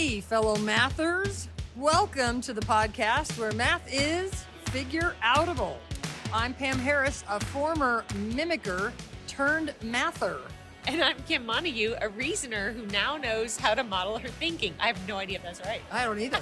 Hey, fellow mathers. Welcome to the podcast where math is figure-outable. I'm Pam Harris, a former mimicker turned mather. And I'm Kim Montague, a reasoner who now knows how to model her thinking. I have no idea if that's right. I don't either.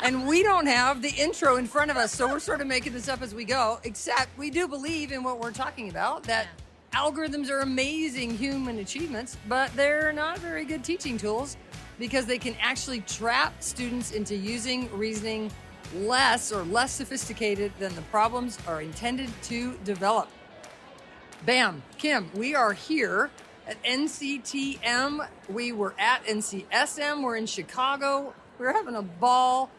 And we don't have the intro in front of us, so we're sort of making this up as we go, except we do believe in what we're talking about, that algorithms are amazing human achievements, but they're not very good teaching tools because they can actually trap students into using reasoning less sophisticated than the problems are intended to develop. Bam, Kim, we are here at NCTM. We were at NCSM. We're in Chicago. We're having a ball.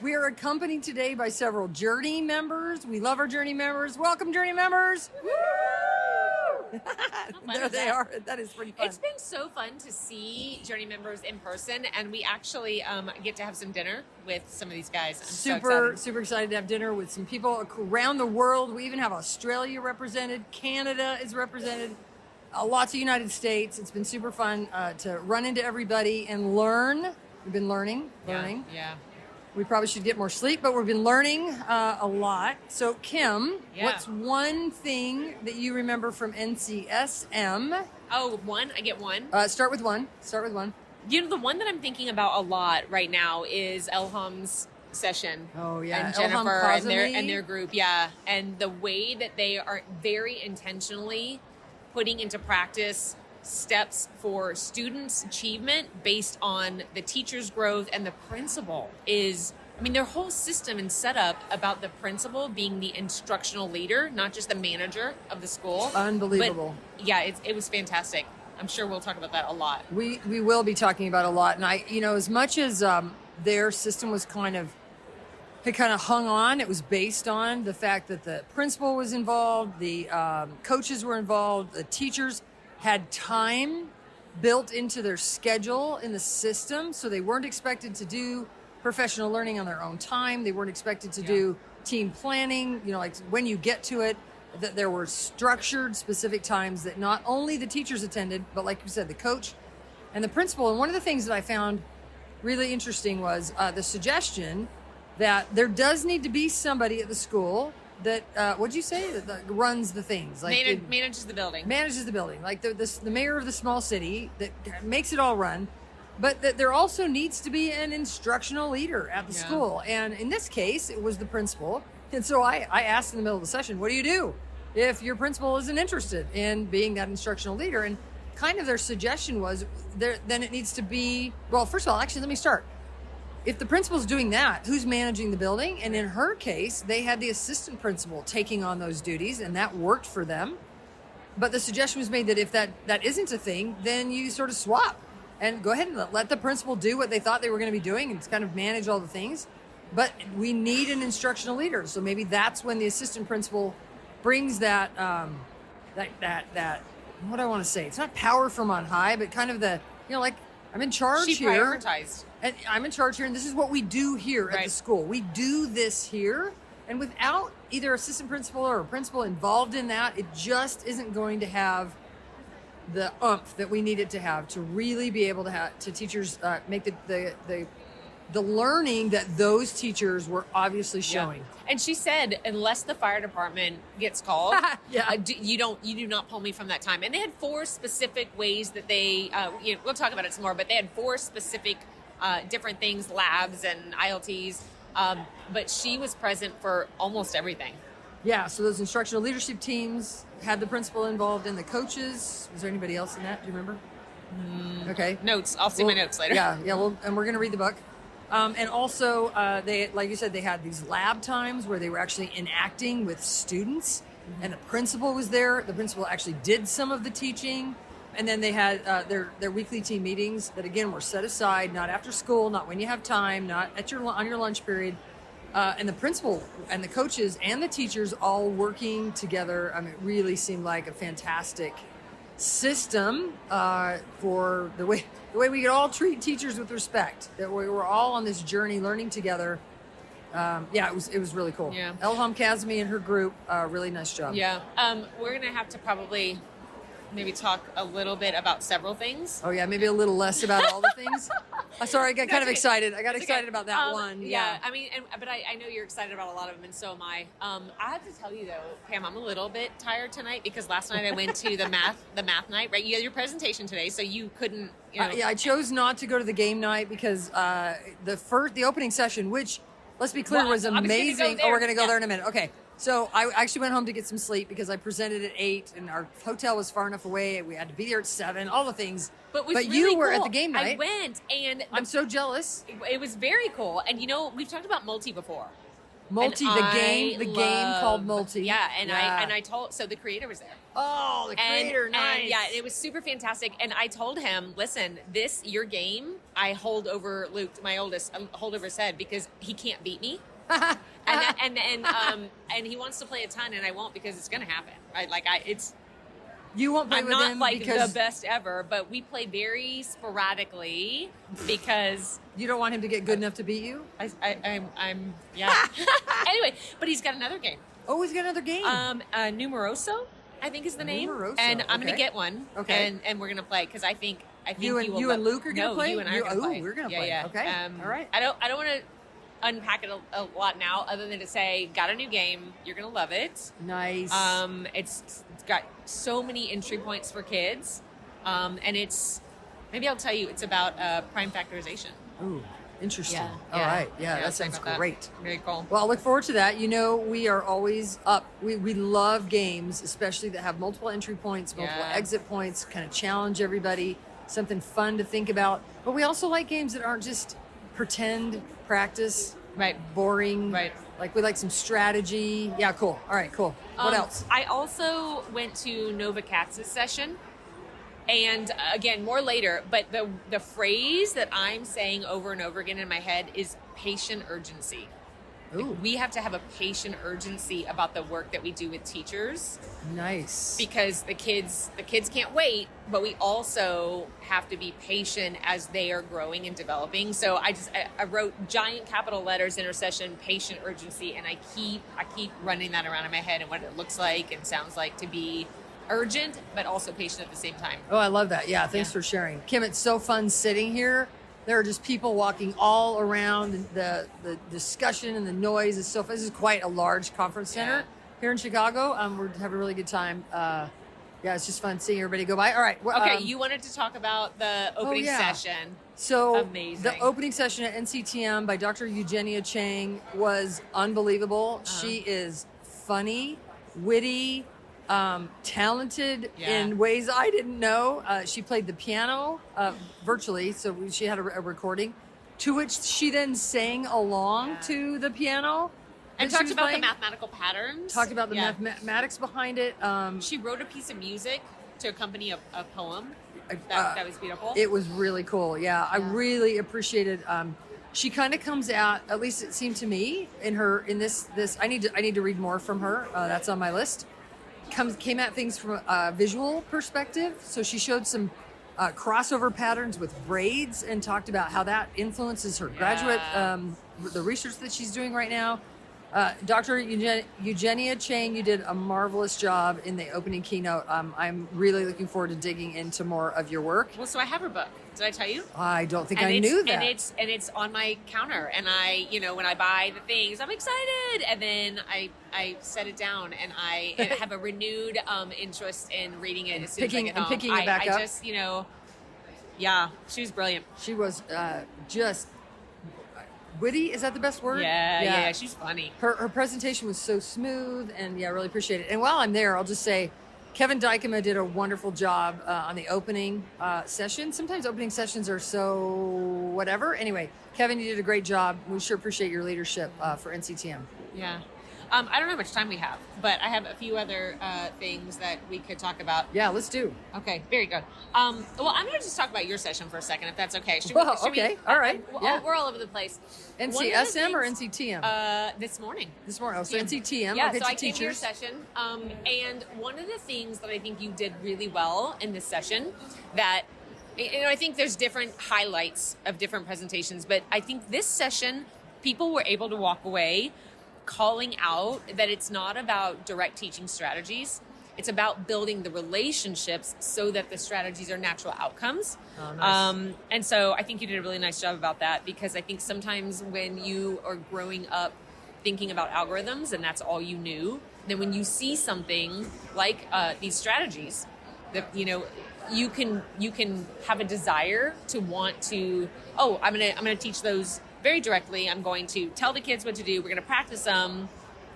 We are accompanied today by several Journey members. We love our Journey members. Welcome, Journey members. Woo! There they are. That is pretty fun. It's been so fun to see Journey members in person, and we actually get to have some dinner with some of these guys. I'm super excited to have dinner with some people around the world. We even have Australia represented. Canada is represented. Lots of United States. It's been super fun to run into everybody and learn. We've been learning. Yeah. We probably should get more sleep, but we've been learning a lot. So, Kim, what's one thing that you remember from NCSM? Oh, one? I get one? Start with one. You know, the one that I'm thinking about a lot right now is Elham's session. Oh, yeah. And Jennifer and their group. Yeah. And the way that they are very intentionally putting into practice steps for students' achievement based on the teacher's growth, and the principal is, I mean, their whole system and setup about the principal being the instructional leader, not just the manager of the school. Unbelievable. But yeah, it was fantastic. I'm sure we'll talk about that a lot. We will be talking about a lot. And as much as their system was kind of hung on, it was based on the fact that the principal was involved, the coaches were involved, the teachers had time built into their schedule in the system, so they weren't expected to do professional learning on their own time. They weren't expected to do team planning, like when you get to it, that there were structured specific times that not only the teachers attended, but like you said, the coach and the principal. And one of the things that I found really interesting was the suggestion that there does need to be somebody at the school that, what'd you say? That runs the things. Like manages the building. Manages the building. Like the mayor of the small city that makes it all run. But that there also needs to be an instructional leader at the school. And in this case, it was the principal. And so I asked in the middle of the session, what do you do if your principal isn't interested in being that instructional leader? And kind of their suggestion was, then it needs to be, well, first of all, actually, let me start. If the principal's doing that, who's managing the building? And in her case, they had the assistant principal taking on those duties, and that worked for them. But the suggestion was made that if that isn't a thing, then you sort of swap and go ahead and let the principal do what they thought they were going to be doing and kind of manage all the things. But we need an instructional leader. So maybe that's when the assistant principal brings that what do I want to say? It's not power from on high, but kind of the, like, I'm in charge here. She prioritized. And I'm in charge here, and this is what we do here at the school. We do this here, and without either assistant principal or a principal involved in that, it just isn't going to have the oomph that we need it to have to really be able to teachers make the learning that those teachers were obviously showing. Yeah. And she said, unless the fire department gets called, you do not pull me from that time. And they had 4 specific ways that they, we'll talk about it some more, but they had 4 specific different things, labs and ILTs. But she was present for almost everything. Yeah, so those instructional leadership teams had the principal involved and the coaches. Was there anybody else in that? Do you remember? Okay. Notes. I'll see my notes later. Yeah. Well, and we're going to read the book. And also, they, like you said, they had these lab times where they were actually enacting with students, and the principal was there. The principal actually did some of the teaching. And then they had their weekly team meetings that, again, were set aside, not after school, not when you have time, not on your lunch period. And the principal and the coaches and the teachers all working together. I mean, it really seemed like a fantastic system for the way we could all treat teachers with respect. That we were all on this journey learning together. It was really cool. Yeah. Elham Kazmi and her group, really nice job. Yeah. We're going to have to probably maybe talk a little bit about several things. Oh, yeah, maybe a little less about all the things. Sorry, I got kind of okay. excited. I got It's excited okay. about that one. Yeah. I mean, but I know you're excited about a lot of them, and so am I. I have to tell you though, Pam, I'm a little bit tired tonight because last night I went to the math night. Right, you had your presentation today, so you couldn't. You know. Yeah, I chose not to go to the game night because the opening session, which let's be clear, was I was gonna go amazing. there. We're going to go Yeah. there in a minute. Okay. So I actually went home to get some sleep because I presented at 8 and our hotel was far enough away. We had to be there at 7, all the things. But, But really you were cool. at the game night. I went, and I'm so jealous. it was very cool. And we've talked about Multi before. Multi, And the game called Multi. Yeah, and I told, so the creator was there. Oh, the creator, nice. And yeah, it was super fantastic. And I told him, listen, your game, I hold over Luke, my oldest, hold over his head because he can't beat me. and he wants to play a ton, and I won't because it's going to happen. Right? You won't play I'm with not him like because the best ever, but we play very sporadically because you don't want him to get good enough to beat you. I'm yeah. Anyway, but he's got another game. Oh, he's got another game. Numeroso, I think is the name, Numeroso, and I'm okay. gonna get one. Okay. and we're gonna play because I think you and will and Luke are gonna play. You and I are gonna play. We're gonna Yeah, play. yeah. Okay. All right. I don't want to unpack it a lot now, other than to say, got a new game. You're gonna love it. Nice. It's got so many entry points for kids, and maybe I'll tell you, it's about prime factorization. Ooh, interesting. Yeah, All yeah. right. Yeah, Yeah, that sounds about that. great. Very cool. Well, I look forward to that. We are always up. We love games, especially that have multiple entry points, multiple Yeah. exit points, kind of challenge everybody, something fun to think about. But we also like games that aren't just pretend, practice, Right. boring. Right. Like we like some strategy. Yeah, cool. All right, cool. What else? I also went to Nova Katz's session, and again, more later, but the phrase that I'm saying over and over again in my head is patient urgency. Ooh, We have to have a patient urgency about the work that we do with teachers, nice. because the kids can't wait, but we also have to be patient as they are growing and developing. So I wrote giant capital letters intercession, patient urgency, and I keep running that around in my head and what it looks like and sounds like to be urgent but also patient at the same time. Oh, I love that. Yeah, thanks Yeah. for sharing. Kim, it's so fun sitting here. There are just people walking all around. The discussion and the noise is so fun. This is quite a large conference center Yeah. here in Chicago. We're having a really good time. Yeah, it's just fun seeing everybody go by. All right. Okay, you wanted to talk about the opening yeah. session. So Amazing. the opening session at NCTM by Dr. Eugenia Chang was unbelievable. She is funny, witty, talented Yeah. in ways I didn't know. She played the piano virtually, so she had a recording, to which she then sang along to the piano. And that she talked was about playing. the mathematical patterns. Talked about the Yeah. mathematics behind it. She wrote a piece of music to accompany a poem. Uh, That was beautiful. It was really cool. Yeah, I really appreciated. She kind of comes out. At least it seemed to me in this. I need to read more from her. That's on my list. Came at things from a visual perspective. So she showed some crossover patterns with braids and talked about how that influences her graduate. The research that she's doing right now. Dr. Eugenia Chang, you did a marvelous job in the opening keynote. I'm really looking forward to digging into more of your work. Well, so I have her book. Did I tell you? I don't think And I it's- knew that. And it's on my counter. And I, when I buy the things, I'm excited. And then I set it down, and I have a renewed interest in reading it as soon as I get home. Picking it back up. I just, yeah, she was brilliant. She was just witty. Is that the best word? Yeah, she's funny. Her presentation was so smooth, and yeah, I really appreciate it. And while I'm there, I'll just say, Kevin Dykema did a wonderful job on the opening session. Sometimes opening sessions are so whatever. Anyway, Kevin, you did a great job. We sure appreciate your leadership for NCTM. Yeah. I don't know how much time we have, but I have a few other things that we could talk about. Yeah, let's do. Okay, very good. Well, I'm going to just talk about your session for a second, if that's okay. Should Well, should okay. All right. Yeah. We're all over the place. One of the NCSM or things- NCTM? This morning. This morning. Oh, so Yeah. NCTM. Yeah, okay, so to I came to your teachers. session, and one of the things that I think you did really well in this session that, I think there's different highlights of different presentations, but I think this session, people were able to walk away calling out that it's not about direct teaching strategies. It's about building the relationships so that the strategies are natural outcomes. Oh, nice. And so I think you did a really nice job about that, because I think sometimes when you are growing up thinking about algorithms and that's all you knew, then when you see something like these strategies, that you can have a desire to want to, I'm gonna teach those very directly. I'm going to tell the kids what to do. We're gonna practice them.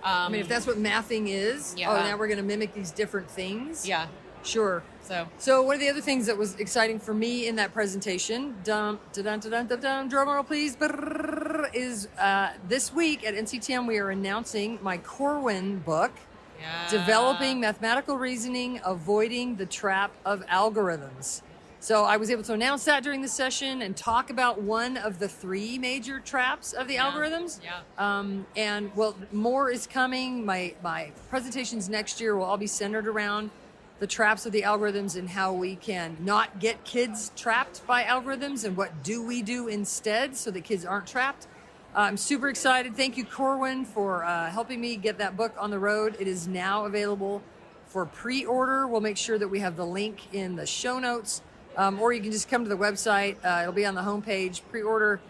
I mean, if that's what mathing is, now we're going to mimic these different things. Yeah. Sure. So one of the other things that was exciting for me in that presentation, drum roll please, is this week at NCTM we are announcing my Corwin book, Developing Mathematical Reasoning, Avoiding the Trap of Algorithms. So I was able to announce that during the session and talk about one of the 3 major traps of the algorithms. And well, more is coming. My presentations next year will all be centered around the traps of the algorithms and how we can not get kids trapped by algorithms and what do we do instead so that kids aren't trapped. I'm super excited. Thank you, Corwin, for helping me get that book on the road. It is now available for pre-order. We'll make sure that we have the link in the show notes. Or you can just come to the website. It'll be on the homepage. Pre-order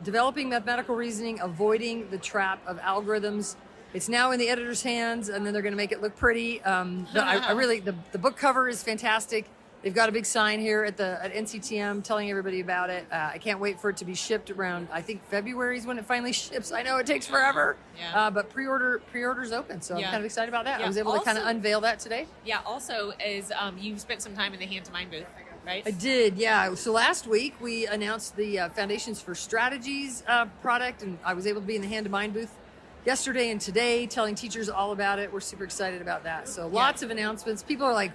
Developing Mathematical Reasoning, Avoiding the Trap of Algorithms. It's now in the editor's hands, and then they're going to make it look pretty. But I really, the book cover is fantastic. They've got a big sign here at NCTM telling everybody about it. I can't wait for it to be shipped around, I think February is when it finally ships. I know it takes forever, but pre-order's open, so I'm kind of excited about that. I was able to kind of unveil that today. Yeah, also is you spent some time in the Hand to Mind booth, right? I did, yeah. So last week we announced the Foundations for Strategies product, and I was able to be in the Hand to Mind booth yesterday and today telling teachers all about it. We're super excited about that. So lots of announcements. People are like,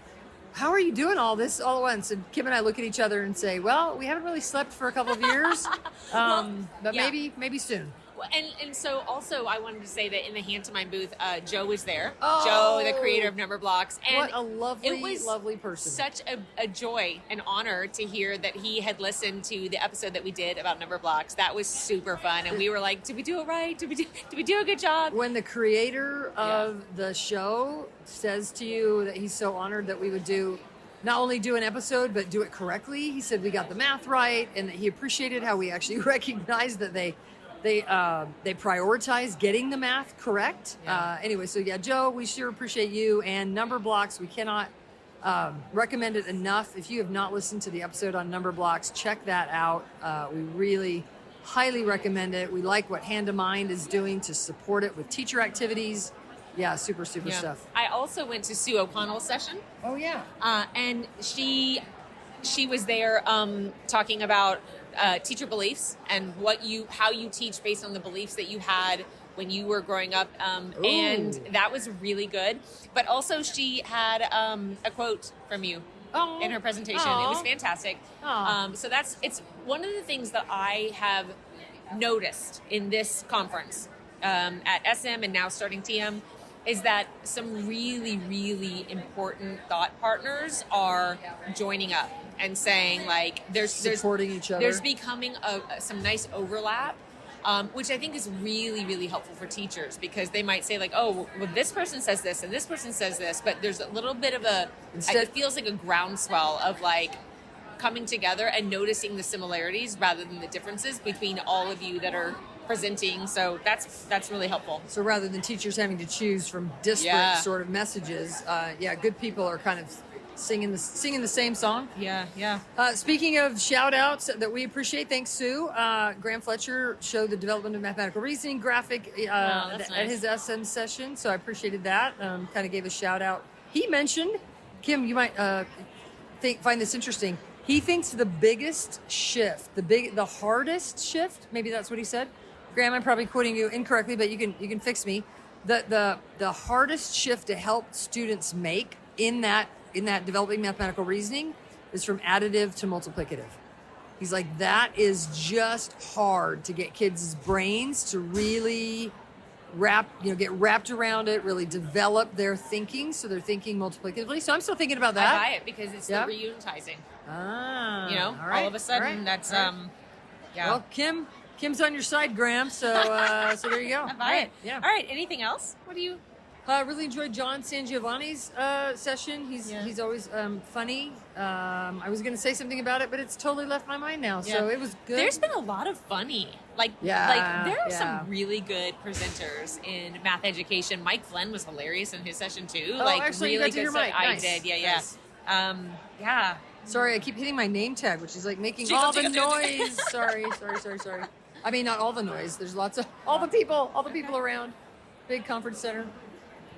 how are you doing all this all at once? And Kim and I look at each other and say, well, we haven't really slept for a couple of years, but maybe soon. Well, and so also I wanted to say that in the Hand to Mind booth, Joe was there. Oh, Joe, the creator of Number Blocks. And what a lovely person. Such a joy and honor to hear that he had listened to the episode that we did about Number Blocks. That was super fun. And we were like, did we do it right? Did we do a good job? When the creator of the show says to you that he's so honored that we would not only do an episode, but do it correctly. He said we got the math right, and that he appreciated how we actually recognized that they prioritize getting the math correct. Anyway, so Joe, we sure appreciate you. And Number Blocks, we cannot recommend it enough. If you have not listened to the episode on Number Blocks, check that out. We really highly recommend it. We like what Hand to Mind is doing to support it with teacher activities. Yeah, super stuff. I also went to Sue O'Connell's session. Oh, yeah. And she was there talking about teacher beliefs and how you teach based on the beliefs that you had when you were growing up, and that was really good. But also she had a quote from you in her presentation. It was fantastic. So it's one of the things that I have noticed in this conference at SM and now starting TM is that some really, really important thought partners are joining up and saying, like, there's supporting each other. There's becoming some nice overlap, which I think is really, really helpful for teachers, because they might say, like, oh, well, this person says this and this person says this, but there's a little bit of it feels like a groundswell of, like, coming together and noticing the similarities rather than the differences between all of you that are presenting. So that's really helpful. So rather than teachers having to choose from disparate sort of messages, good people are kind of singing the same song. Speaking of shout outs that we appreciate, thanks Sue. Graham Fletcher showed the development of mathematical reasoning graphic at his SM session, so I appreciated that. Kind of gave a shout out. He mentioned, Kim, you might find this interesting. He thinks the biggest shift, the hardest shift, maybe that's what he said. Graham, I'm probably quoting you incorrectly, but you can fix me. The hardest shift to help students make in that developing mathematical reasoning is from additive to multiplicative. He's like, that is just hard to get kids' brains to really get wrapped around it, really develop their thinking, so they're thinking multiplicatively. So I'm still thinking about that. I buy it because it's the reunitizing. All right. All of a sudden, that's Well, Kim's on your side, Graham. So there you go. I buy it. Yeah. All right. Anything else? What do you? I really enjoyed John Sangiovanni's session. He's always funny. I was going to say something about it, but it's totally left my mind now. So it was good. There's been a lot of funny. There are some really good presenters in math education. Mike Flynn was hilarious in his session too. Oh, actually, you got to hear Mike. I Nice. did. Yeah, Nice. yeah. Sorry, I keep hitting my name tag, which is like making all the noise. Sorry. I mean, not all the noise. There's lots of all the people around. Big conference center.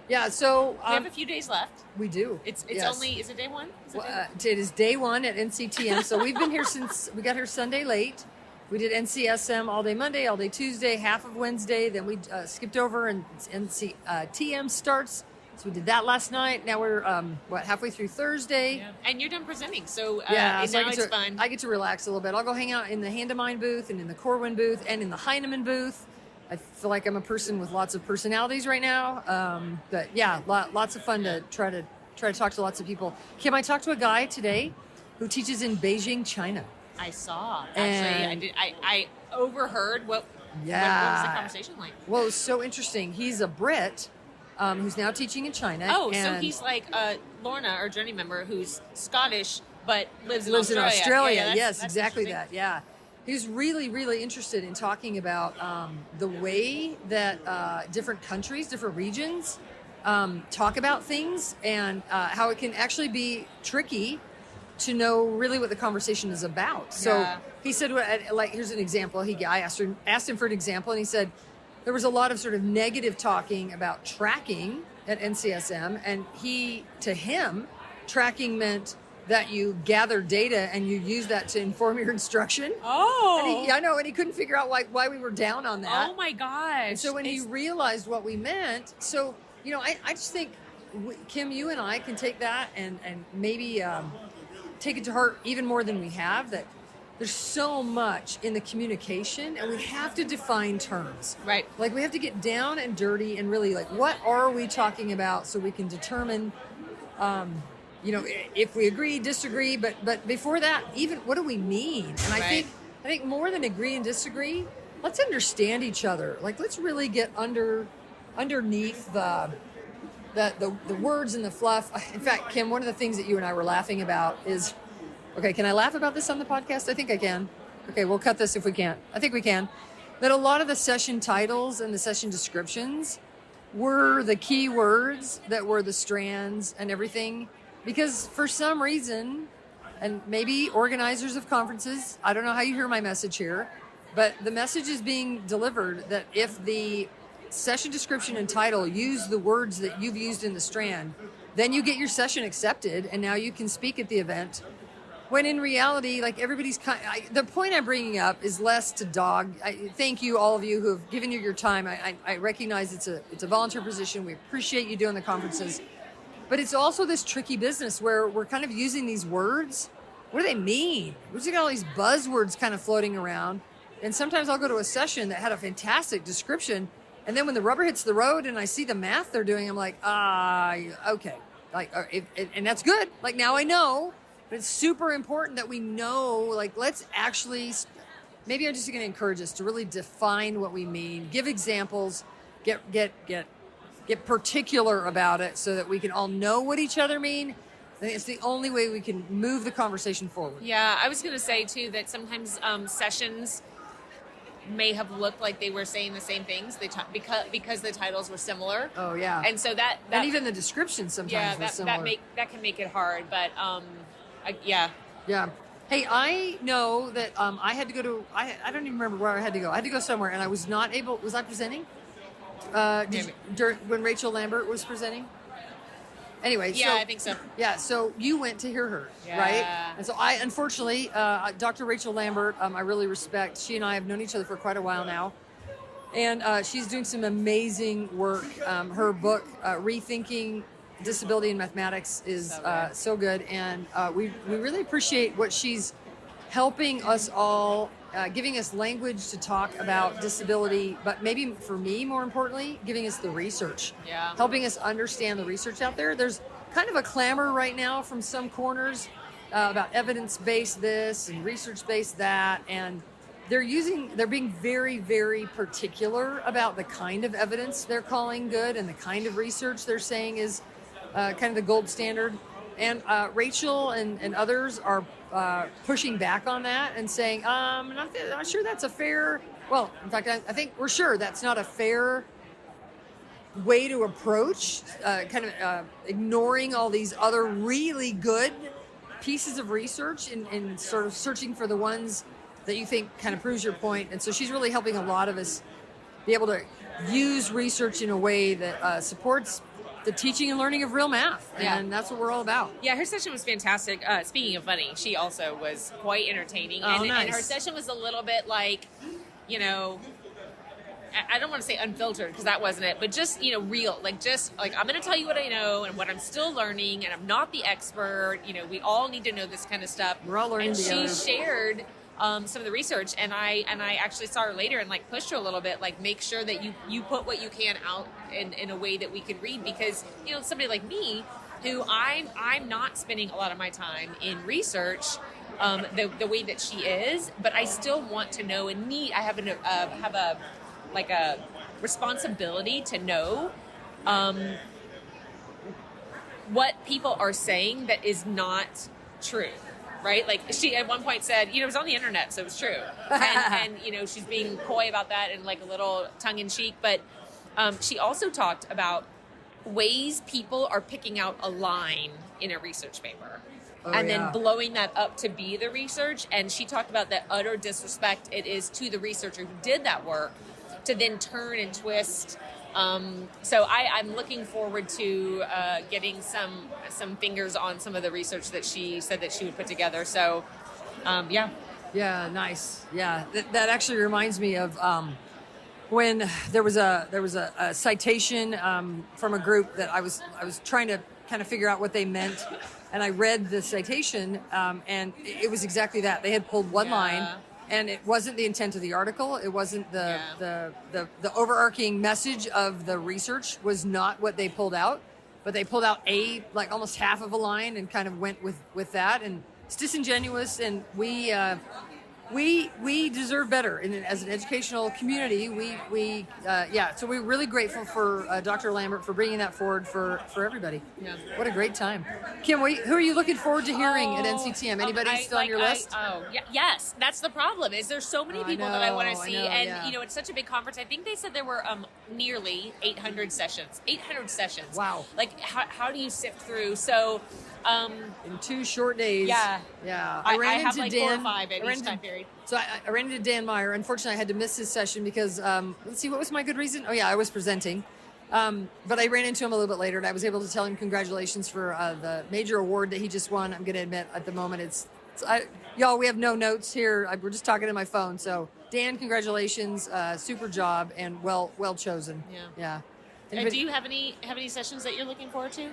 Yeah, so We have a few days left. we do. It's Yes. only, is it day one? It is day one at NCTM. So we've been here since we got here Sunday late. We did NCSM all day Monday, all day Tuesday, half of Wednesday. Then we skipped over and NCTM starts. So we did that last night. Now we're halfway through Thursday. Yeah. And you're done presenting, so, So now I it's fun. I get to relax a little bit. I'll go hang out in the Handamine booth and in the Corwin booth and in the Heinemann booth. I feel like I'm a person with lots of personalities right now. But yeah, lots of fun to try to talk to lots of people. Kim, I talked to a guy today who teaches in Beijing, China. I saw. And- Actually, I overheard what was the conversation like? Well, it was so interesting. He's a Brit who's now teaching in China. Oh, so and he's like Lorna, our journey member, who's Scottish but lives in lives Australia. in Australia. Yes, that's exactly interesting. that. Yeah. He's really, really interested in talking about the way that different countries, different regions talk about things and how it can actually be tricky to know really what the conversation is about. So he said, like, here's an example. I asked him for an example, and he said there was a lot of sort of negative talking about tracking at NCSM, and to him, tracking meant that you gather data and you use that to inform your instruction. Oh. And he couldn't figure out why we were down on that. Oh my gosh. And so when he realized what we meant, so, I just think, Kim, you and I can take that and maybe take it to heart even more than we have, that there's so much in the communication and we have to define terms. Right. Like we have to get down and dirty and really like, what are we talking about so we can determine if we agree, disagree, but before that, even what do we mean? And I think more than agree and disagree, let's understand each other. Like let's really get underneath the words and the fluff. In fact, Kim, one of the things that you and I were laughing about is, okay, can I laugh about this on the podcast? I think I can. Okay, we'll cut this if we can't. I think we can. That a lot of the session titles and the session descriptions were the key words that were the strands and everything. Because for some reason, and maybe organizers of conferences, I don't know how you hear my message here, but the message is being delivered that if the session description and title use the words that you've used in the strand, then you get your session accepted and now you can speak at the event. When in reality, like everybody's the point I'm bringing up is less to dog. Thank you, all of you who have given you your time. I recognize it's a volunteer position. We appreciate you doing the conferences. But it's also this tricky business where we're kind of using these words. What do they mean? We just got all these buzzwords kind of floating around. And sometimes I'll go to a session that had a fantastic description. And then when the rubber hits the road and I see the math they're doing, I'm like, okay. And that's good. Like now I know, but it's super important that we know, like, let's actually, maybe I'm just going to encourage us to really define what we mean, give examples, get particular about it so that we can all know what each other mean. I think it's the only way we can move the conversation forward. Yeah, I was going to say, too, that sometimes sessions may have looked like they were saying the same things because the titles were similar. Oh, yeah. And so that and even the description sometimes was similar. that can make it hard, but yeah. Yeah. Hey, I know that I had to go to, I don't even remember where I had to go. I had to go somewhere and I was not able, was I presenting? When Rachel Lambert was presenting? Anyway, yeah, I think so. Yeah, so you went to hear her, Yeah. right? And so I, unfortunately, Dr. Rachel Lambert, I really respect. She and I have known each other for quite a while now. And she's doing some amazing work. Her book, Rethinking Disability in Mathematics, is so good. And we really appreciate what she's helping us all, giving us language to talk about disability, but maybe for me, more importantly, giving us the research. Yeah. Helping us understand the research out there. There's kind of a clamor right now from some corners about evidence-based this and research-based that. And they're being very, very particular about the kind of evidence they're calling good and the kind of research they're saying is kind of the gold standard. And Rachel and others are pushing back on that and saying, not sure that's a fair, well, in fact, I think we're sure that's not a fair way to approach ignoring all these other really good pieces of research and sort of searching for the ones that you think kind of proves your point. And so she's really helping a lot of us be able to use research in a way that supports the teaching and learning of real math. And that's what we're all about. Yeah, her session was fantastic. Speaking of funny, she also was quite entertaining. And her session was a little bit like, I don't want to say unfiltered because that wasn't it, but just, real. Like, I'm going to tell you what I know and what I'm still learning, and I'm not the expert. We all need to know this kind of stuff. We're all learning together. And she shared some of the research, and I actually saw her later and pushed her a little bit, make sure that you put what you can out in a way that we could read, because somebody like me, who I'm not spending a lot of my time in research the way that she is, but I still want to know and need. I have a responsibility to know what people are saying that is not true. Right? Like she at one point said, it was on the internet, so it was true. And she's being coy about that and a little tongue in cheek. But she also talked about ways people are picking out a line in a research paper then blowing that up to be the research. And she talked about the utter disrespect it is to the researcher who did that work to then turn and twist. So I'm looking forward to getting some fingers on some of the research that she said that she would put together. So, yeah. Yeah, nice. Yeah, that actually reminds me of when there was a citation from a group that I was trying to kind of figure out what they meant, and I read the citation, and it was exactly that. They had pulled one line. And it wasn't the intent of the article. It wasn't the overarching message of the research was not what they pulled out, but they pulled out almost half of a line and kind of went with that. And it's disingenuous. And we deserve better. And as an educational community, so we're really grateful for Dr. Lambert for bringing that forward for everybody. Yeah. What a great time. Kim, who are you looking forward to hearing at NCTM? Anybody still on your list? Yes, that's the problem. Is there's so many people that I want to see, it's such a big conference. I think they said there were nearly 800 sessions. 800 sessions. Wow. How do you sift through? So. In 2 short days. Yeah. I ran into Dan, 4 or 5 at each time period. So I ran into Dan Meyer. Unfortunately, I had to miss his session because, let's see, what was my good reason? Oh, yeah, I was presenting. But I ran into him a little bit later, and I was able to tell him congratulations for the major award that he just won. I'm going to admit, at the moment, y'all, we have no notes here. We're just talking to my phone. So, Dan, congratulations. Super job and well chosen. Yeah. Do you have any sessions that you're looking forward to?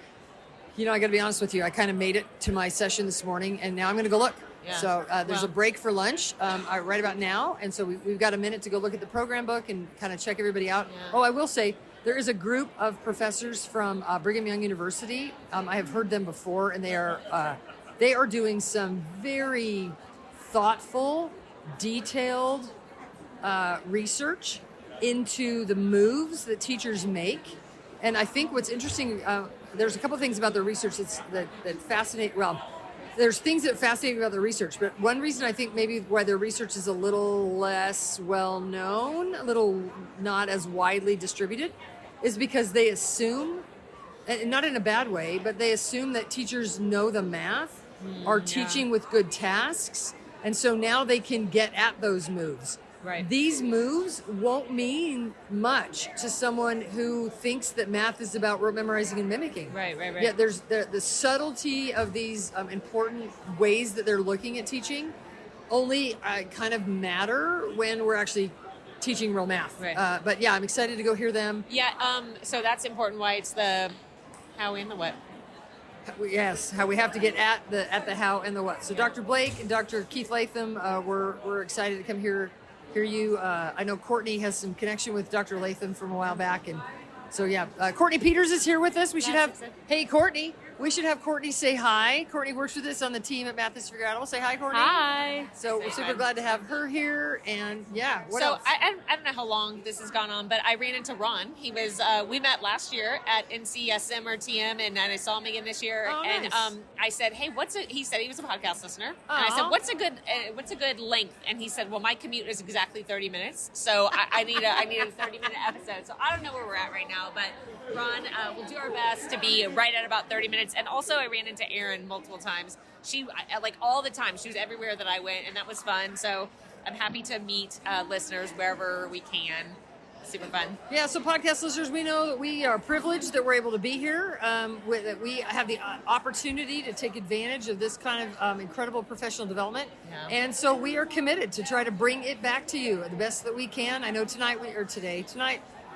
I got to be honest with you. I kind of made it to my session this morning, and now I'm going to go look. Yeah. So there's a break for lunch right about now, and so we've got a minute to go look at the program book and kind of check everybody out. Yeah. Oh, I will say there is a group of professors from Brigham Young University. I have heard them before, and they are doing some very thoughtful, detailed research into the moves that teachers make. And I think what's interesting, there's a couple of things about the research that fascinate. Well, there's things that fascinate me about the research, but one reason I think maybe why their research is a little less well known, a little not as widely distributed, is because they assume, and not in a bad way, but they assume that teachers know the math, are teaching with good tasks, and so now they can get at those moves. Right. These moves won't mean much to someone who thinks that math is about rote memorizing and mimicking. Right. Yeah, there's the subtlety of these important ways that they're looking at teaching only kind of matter when we're actually teaching real math. Right. But yeah, I'm excited to go hear them. Yeah, so that's important why it's the how and the what. Yes, how we have to get at the how and the what. So Dr. Blake and Dr. Keith Latham, we're excited to come hear you. I know Courtney has some connection with Dr. Latham from a while back, and so yeah, Courtney Peters is here with us. We should have. Hey, Courtney, we should have Courtney say hi. Courtney works with us on the team at Math is Forgettable. Say hi, Courtney. Hi. So we're super glad to have her here. And yeah, what else? I don't know how long this has gone on, but I ran into Ron. He was we met last year at NCTM or TM, and I saw him again this year. Oh, and nice. I said, hey, he said he was a podcast listener, and I Aw. said, what's a good length? And he said, well, my commute is exactly 30 minutes, so I need a 30-minute episode. So I don't know where we're at right now, but Ron, we'll do our best to be right at about 30 minutes. And also, I ran into Erin multiple times. Like all the time, she was everywhere that I went, and that was fun. So I'm happy to meet listeners wherever we can. Super fun. Yeah, so podcast listeners, we know that we are privileged that we're able to be here, that we have the opportunity to take advantage of this kind of incredible professional development. Yeah. And so we are committed to try to bring it back to you the best that we can. I know tonight,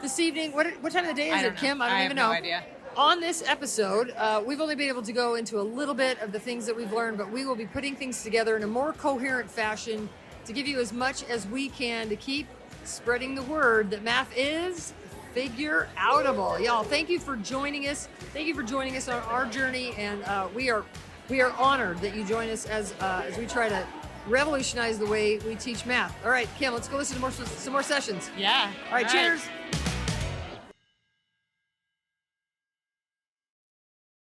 this evening, what time of the day is it, Kim? I don't even know. I have no idea. On this episode, we've only been able to go into a little bit of the things that we've learned, but we will be putting things together in a more coherent fashion to give you as much as we can to keep spreading the word that math is figure outable. Y'all, thank you for joining us. Thank you for joining us on our journey, and we are honored that you join us as we try to revolutionize the way we teach math. All right, Kim, let's go listen to some more sessions. Yeah. All right, cheers.